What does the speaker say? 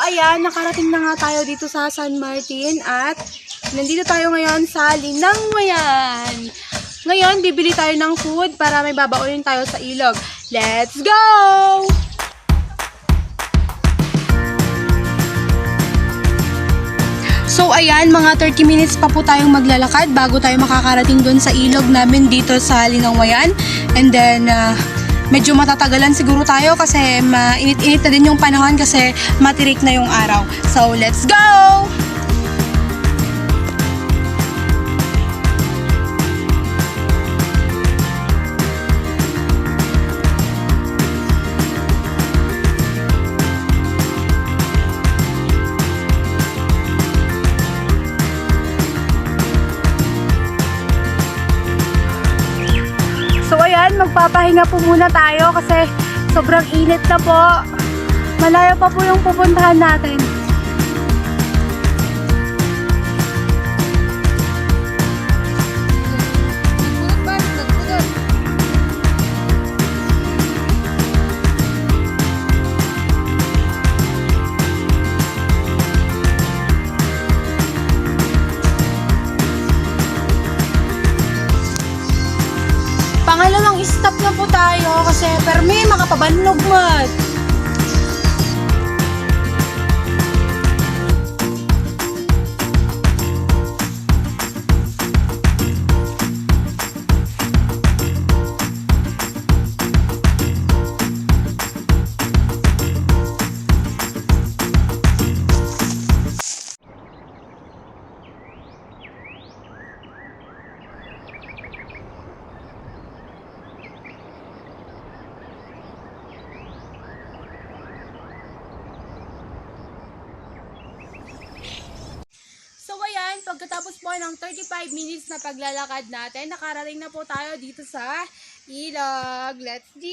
ayan, nakarating na nga tayo dito sa San Martin at nandito tayo ngayon sa Linangwayan. Ngayon, bibili tayo ng food para may babaunin tayo sa ilog. Let's go! So ayan, mga 30 minutes pa po tayong maglalakad bago tayo makakarating doon sa ilog namin dito sa Linangwayan. And then, medyo matatagalan siguro tayo kasi mainit-init na din yung panahon kasi matirik na yung araw. So, let's go! So ayan, magpapahinga po muna tayo kasi sobrang init na po. Malayo pa po yung pupuntahan natin. Pangalawang stop na po tayo kasi permi makapabannog mat. So ayan, pagkatapos po ng 35 minutes na paglalakad natin, nakarating na po tayo dito sa ilog. Let's go!